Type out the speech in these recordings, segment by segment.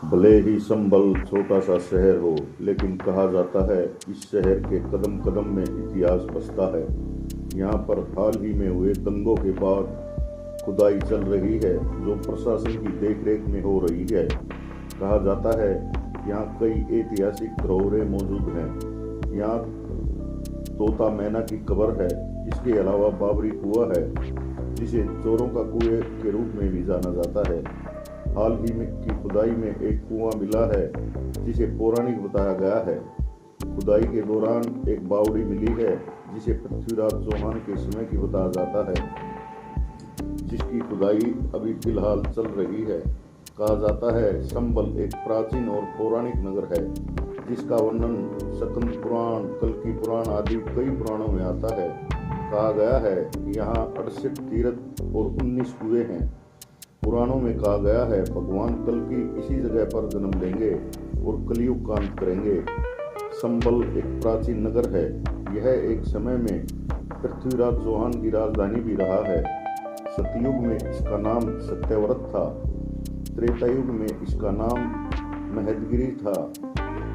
भले ही संभल छोटा सा शहर हो, लेकिन कहा जाता है इस शहर के कदम कदम में इतिहास बसता है। यहाँ पर हाल ही में हुए दंगों के बाद खुदाई चल रही है, जो प्रशासन की देखरेख में हो रही है। कहा जाता है यहाँ कई ऐतिहासिक धरोहरें मौजूद हैं। यहाँ तोता मैना की कब्र है। इसके अलावा बाबरी कुआं है, जिसे चोरों का कुएं के रूप में भी जाना जाता है। हाल ही में की खुदाई में एक कुआं मिला है, जिसे पौराणिक बताया गया है। खुदाई के दौरान एक बावड़ी मिली है, जिसे पृथ्वीराज चौहान के समय की बताया जाता है, जिसकी खुदाई अभी फिलहाल चल रही है। कहा जाता है संभल एक प्राचीन और पौराणिक नगर है, जिसका वर्णन स्कंद पुराण, कल्की पुराण आदि कई पुराणों में आता है। कहा गया है यहाँ 68 तीर्थ और 19 कुएं हैं। पुराणों में कहा गया है भगवान कल्की इसी जगह पर जन्म लेंगे और कलयुग का अंत करेंगे। संभल एक प्राचीन नगर है। यह एक समय में पृथ्वीराज चौहान की राजधानी भी रहा है। सतयुग में इसका नाम सत्यव्रत था। त्रेता युग में इसका नाम महदगिरी था।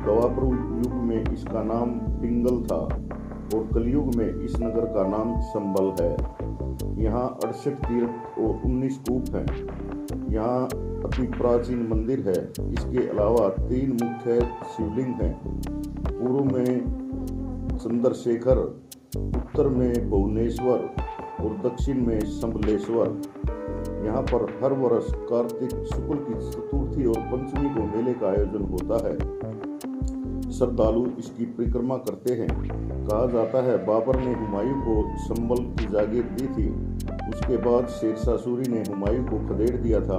द्वापर युग में इसका नाम पिंगल था और कलयुग में इस नगर का नाम संभल है। यहाँ 68 तीर्थ और 19 कूप हैं। यहाँ अति प्राचीन मंदिर है। इसके अलावा 3 मुख्य शिवलिंग हैं। पूर्व में चंद्रशेखर, उत्तर में भुवनेश्वर और दक्षिण में संबलेश्वर। यहाँ पर हर वर्ष कार्तिक शुक्ल की चतुर्थी और पंचमी को मेले का आयोजन होता है। श्रद्धालु इसकी परिक्रमा करते हैं। कहा जाता है बाबर ने हुमायूं को संभल की जागीर दी थी। उसके बाद शेरशाह सूरी ने हुमायूं को खदेड़ दिया था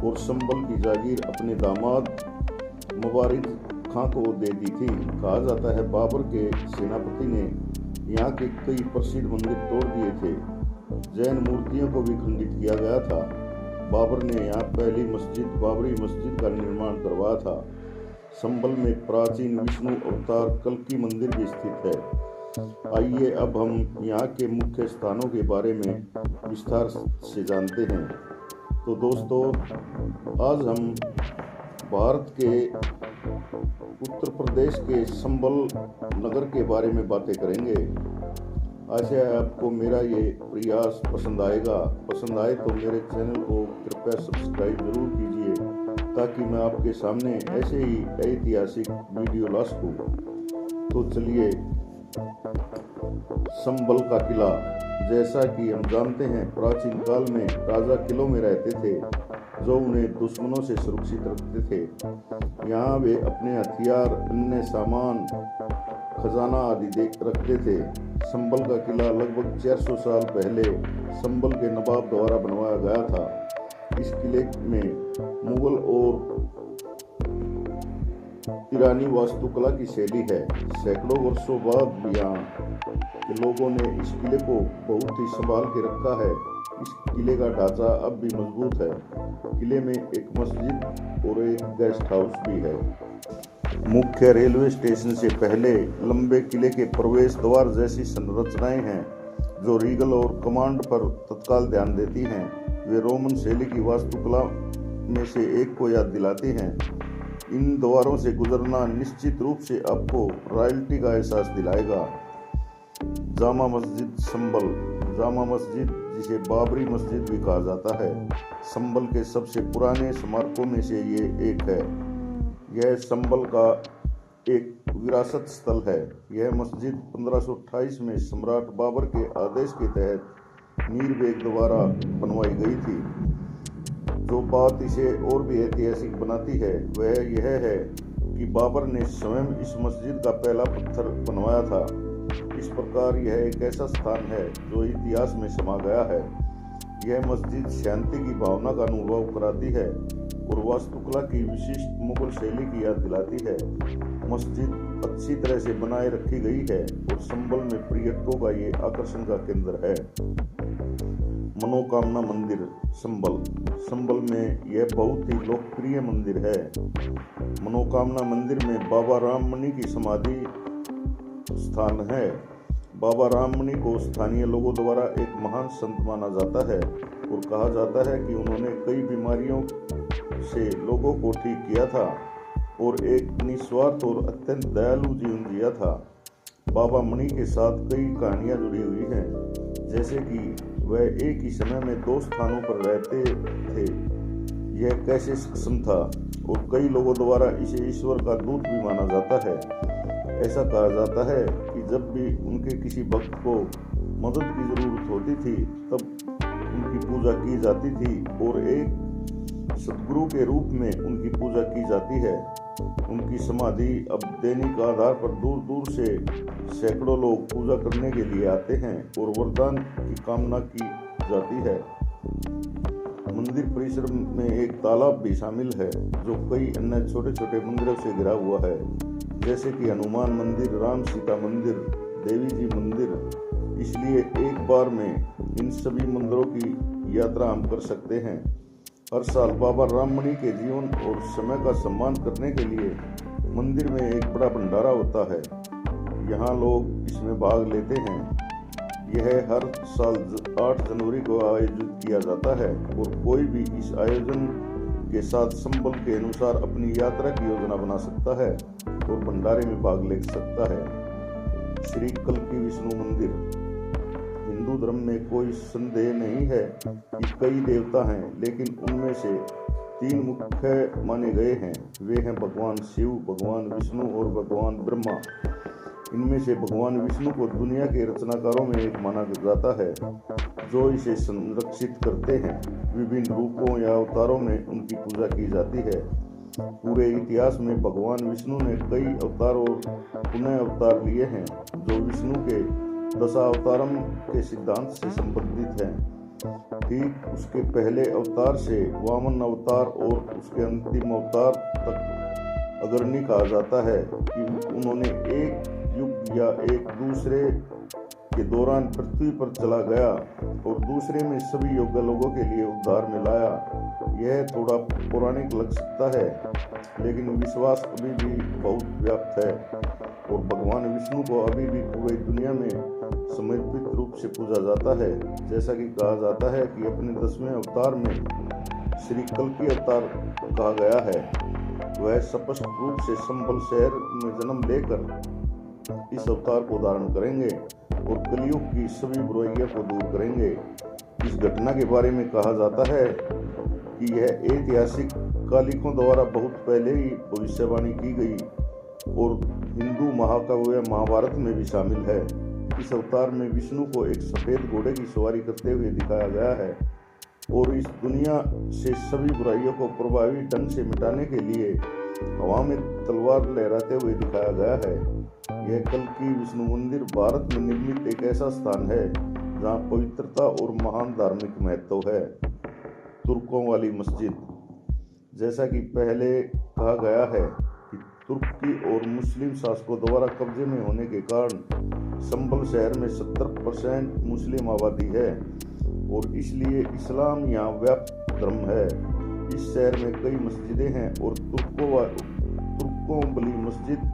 और संभल की जागीर अपने दामाद मुबारिक खां को दे दी थी। कहा जाता है बाबर के सेनापति ने यहाँ के कई प्रसिद्ध मंदिर तोड़ दिए थे। जैन मूर्तियों को भी खंडित किया गया था। बाबर ने यहाँ पहली मस्जिद बाबरी मस्जिद का निर्माण करवाया था। संभल में प्राचीन विष्णु अवतार कल्की मंदिर भी स्थित है। आइए अब हम यहाँ के मुख्य स्थानों के बारे में विस्तार से जानते हैं। तो दोस्तों, आज हम भारत के उत्तर प्रदेश के संभल नगर के बारे में बातें करेंगे। आशा है आपको मेरा ये प्रयास पसंद आएगा। पसंद आए तो मेरे चैनल को कृपया सब्सक्राइब जरूर कीजिए, ताकि मैं आपके सामने ऐसे ही ऐतिहासिक वीडियो ला सकूं। तो चलिए, संभल का किला। जैसा कि हम जानते हैं, प्राचीन काल में राजा किलों में रहते थे, जो उन्हें दुश्मनों से सुरक्षित रखते थे। यहाँ वे अपने हथियार, अन्य सामान, खजाना आदि रखते थे। संभल का किला लगभग 400 साल पहले संभल के नवाब द्वारा बनवाया गया था। इस किले में मुगल और ईरानी वास्तुकला की शैली है। सैकड़ों वर्षों बाद भी यहाँ के लोगों ने इस किले को बहुत ही संभाल के रखा है। इस किले का ढांचा अब भी मजबूत है। किले में एक मस्जिद और एक गेस्ट हाउस भी है। मुख्य रेलवे स्टेशन से पहले लंबे किले के प्रवेश द्वार जैसी संरचनाएं हैं, जो रीगल और कमांड पर तत्काल ध्यान देती हैं। वे रोमन शैली की वास्तुकला में से एक को याद दिलाती हैं। इन द्वारों से गुजरना निश्चित रूप से आपको रॉयल्टी का एहसास दिलाएगा। जामा मस्जिद संभल। जामा मस्जिद, जिसे बाबरी मस्जिद भी कहा जाता है, संभल के सबसे पुराने स्मारकों में से ये एक है। यह संभल का एक विरासत स्थल है। यह मस्जिद 1528 में सम्राट बाबर के आदेश के तहत मीर बेग द्वारा बनवाई गई थी। जो बात इसे और भी ऐतिहासिक बनाती है वह यह है कि बाबर ने स्वयं इस मस्जिद का पहला पत्थर बनवाया था। इस प्रकार यह एक ऐसा स्थान है जो इतिहास में समा गया है। यह मस्जिद शांति की भावना का अनुभव कराती है और वास्तुकला की विशिष्ट मुगल शैली की याद दिलाती है। मस्जिद अच्छी तरह से बनाए रखी गई है और संभल में पर्यटकों का ये आकर्षण का केंद्र है। मनोकामना मंदिर संभल। संभल में यह बहुत ही लोकप्रिय मंदिर है। मनोकामना मंदिर में बाबा राममणि की समाधि स्थान है। बाबा राममणि को स्थानीय लोगों द्वारा एक महान संत माना जाता है और कहा जाता है कि उन्होंने कई बीमारियों से लोगों को ठीक किया था और एक निस्वार्थ और अत्यंत दयालु जीवन जिया था। बाबा मणि के साथ कई कहानियां जुड़ी हुई हैं, जैसे कि वह एक ही समय में 2 स्थानों पर रहते थे, यह कैसे सक्षम था, और कई लोगों द्वारा इसे ईश्वर का दूत भी माना जाता है। ऐसा कहा जाता है कि जब भी उनके किसी भक्त को मदद की जरूरत होती थी तब उनकी पूजा की जाती थी और एक सद्गुरु के रूप में उनकी पूजा की जाती है। उनकी समाधि अब दैनिक आधार पर दूर दूर से सैकड़ों लोग पूजा करने के लिए आते हैं और वरदान की कामना की जाती है। मंदिर परिसर में एक तालाब भी शामिल है जो कई अन्य छोटे छोटे मंदिरों से घिरा हुआ है, जैसे कि हनुमान मंदिर, राम सीता मंदिर, देवी जी मंदिर। इसलिए एक बार में इन सभी मंदिरों की यात्रा हम कर सकते हैं। हर साल बाबा राममणि के जीवन और समय का सम्मान करने के लिए मंदिर में एक बड़ा भंडारा होता है। यहाँ लोग इसमें भाग लेते हैं। यह हर साल 8 जनवरी को आयोजित किया जाता है और कोई भी इस आयोजन के साथ संबल के अनुसार अपनी यात्रा की योजना बना सकता है और भंडारे में भाग ले सकता है। श्री कल्की विष्णु मंदिर। हिंदू धर्म में कोई संदेह नहीं है कि कई देवता हैं, लेकिन उनमें से 3 मुख्य माने गए हैं। वे हैं भगवान शिव, भगवान विष्णु और भगवान ब्रह्मा। इनमें से भगवान विष्णु को दुनिया के रचनाकारों में एक माना जाता है, जो इसे संरक्षित करते हैं। विभिन्न रूपों या अवतारों में उनकी पूजा की जाती है। पूरे इतिहास में भगवान विष्णु ने कई अवतार और पुनः अवतार लिए हैं, जो विष्णु के दशावतारम के सिद्धांत से संबंधित हैं। ठीक उसके पहले अवतार से वामन अवतार और उसके अंतिम अवतार तक अग्रणी कहा जाता है कि उन्होंने एक युग या एक दूसरे के दौरान पृथ्वी पर चला गया और दूसरे में सभी योग्य लोगों के लिए उद्धार में लाया। यह थोड़ा पौराणिक लग सकता है, लेकिन विश्वास अभी भी बहुत व्याप्त है और भगवान विष्णु को अभी भी पूरी दुनिया में समर्पित रूप से पूजा जाता है। जैसा कि कहा जाता है कि अपने 10वें अवतार में श्री कल्की अवतार कहा गया है। वह स्पष्ट रूप से संबल शहर में जन्म लेकर इस अवतार को धारण करेंगे और कलयुग की सभी बुराइयों को दूर करेंगे। इस घटना के बारे में कहा जाता है कि यह ऐतिहासिक कालिकों द्वारा बहुत पहले ही भविष्यवाणी की गई और हिंदू महाकाव्य महाभारत में भी शामिल है। इस अवतार में विष्णु को एक सफेद घोड़े की सवारी करते हुए दिखाया गया है और इस दुनिया से सभी बुराइयों को प्रभावी ढंग से मिटाने के लिए हवा में तलवार लहराते हुए दिखाया गया है। यह कल्की विष्णु मंदिर भारत में निर्मित एक ऐसा स्थान है जहाँ पवित्रता और महान धार्मिक महत्व है। तुर्कों वाली मस्जिद। जैसा कि पहले कहा गया है कि तुर्की और मुस्लिम शासकों द्वारा कब्जे में होने के कारण संबल शहर में 70% मुस्लिम आबादी है और इसलिए इस्लाम यहाँ व्याप्त धर्म है। इस शहर में कई मस्जिदें हैं और तुर्कों वाली मस्जिद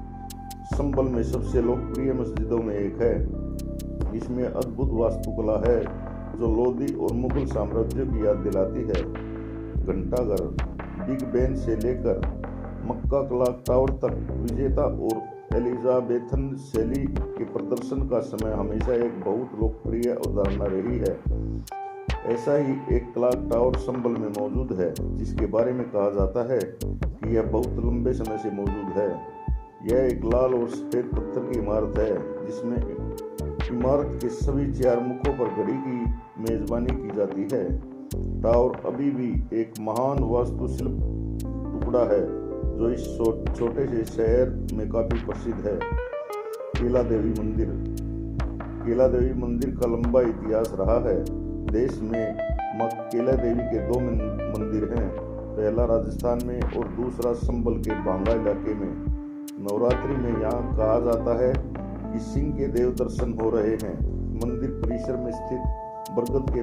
संबल में सबसे लोकप्रिय मस्जिदों में एक है। इसमें अद्भुत वास्तुकला है जो लोधी और मुगल साम्राज्य की याद दिलाती है। घंटाघर। बिग बेन से लेकर मक्का क्लॉक टावर तक विजेता और एलिजाबेथन शैली के प्रदर्शन का समय हमेशा एक बहुत लोकप्रिय अवधारणा रही है। ऐसा ही एक क्लॉक टावर संबल में मौजूद है, जिसके बारे में कहा जाता है कि यह बहुत लंबे समय से मौजूद है। यह एक लाल और सफेद पत्थर की इमारत है जिसमें इमारत के सभी 4 मुखों पर घड़ी की मेजबानी की जाती है। टावर अभी भी एक महान वास्तुशिल्प टुकड़ा है जो इस छोटे से शहर में काफी प्रसिद्ध है। केला देवी मंदिर। केला देवी मंदिर का लंबा इतिहास रहा है। देश में मां केला देवी के 2 मंदिर हैं, पहला राजस्थान में और दूसरा संबल के बांगा इलाके में। नवरात्रि में यहाँ कहा जाता है कि सिंह के देव दर्शन हो रहे हैं। मंदिर परिसर में स्थित बरगद के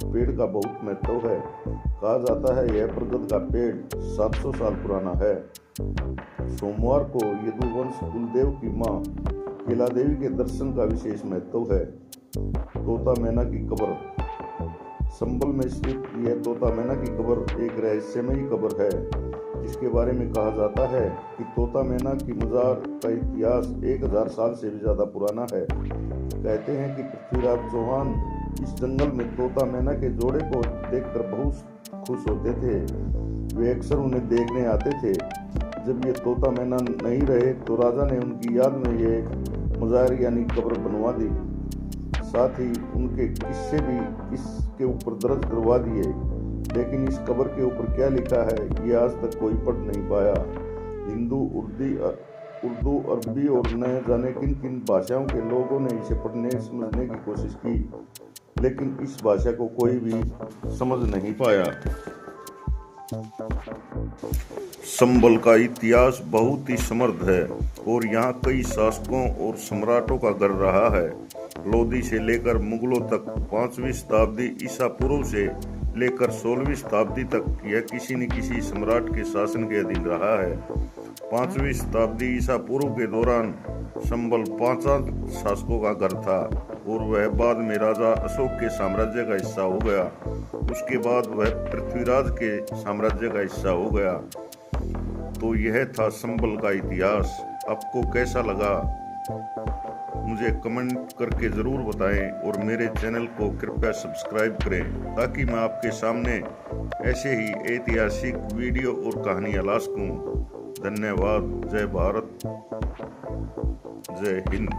पेड़ का बहुत महत्व है। कहा जाता है यह बरगद का पेड़ 700 साल पुराना है। सोमवार को यदुवंश कुलदेव की मां केला देवी के दर्शन का विशेष महत्व है। तोता मैना की कब्र। संभल में स्थित यह तोता मैना की कब्र एक रहस्यमयी कब्र है, जिसके बारे में कहा जाता है कि तोता मैना की मज़ार का इतिहास 1000 साल से भी ज़्यादा पुराना है। कहते हैं कि पृथ्वीराज चौहान इस जंगल में तोता मैना के जोड़े को देखकर बहुत खुश होते थे। वे अक्सर उन्हें देखने आते थे। जब ये तोता मैना नहीं रहे तो राजा ने उनकी याद में ये मज़ार यानी कब्र बनवा दी। साथ ही उनके किस्से भी इसके ऊपर दर्ज करवा दिए, लेकिन इस कब्र के ऊपर क्या लिखा है ये आज तक कोई पढ़ नहीं पाया। हिंदू, उर्दू, अरबी और न जाने किन किन भाषाओं के लोगों ने इसे पढ़ने समझने की कोशिश की, लेकिन इस भाषा को कोई भी समझ नहीं पाया। संभल का इतिहास बहुत ही समृद्ध है और यहाँ कई शासकों और सम्राटों का घर रहा है। लोधी से लेकर मुगलों तक 5वीं शताब्दी ईसा पूर्व से लेकर 16वीं शताब्दी तक यह किसी न किसी सम्राट के शासन के अधीन रहा है। 5वीं शताब्दी ईसा पूर्व के दौरान संभल 5 शासकों का घर था और वह बाद में राजा अशोक के साम्राज्य का हिस्सा हो गया। उसके बाद वह पृथ्वीराज के साम्राज्य का हिस्सा हो गया। तो यह था संभल का इतिहास। आपको कैसा लगा मुझे कमेंट करके ज़रूर बताएं और मेरे चैनल को कृपया सब्सक्राइब करें, ताकि मैं आपके सामने ऐसे ही ऐतिहासिक वीडियो और कहानियाँ ला सकूं। धन्यवाद। जय भारत, जय हिंद।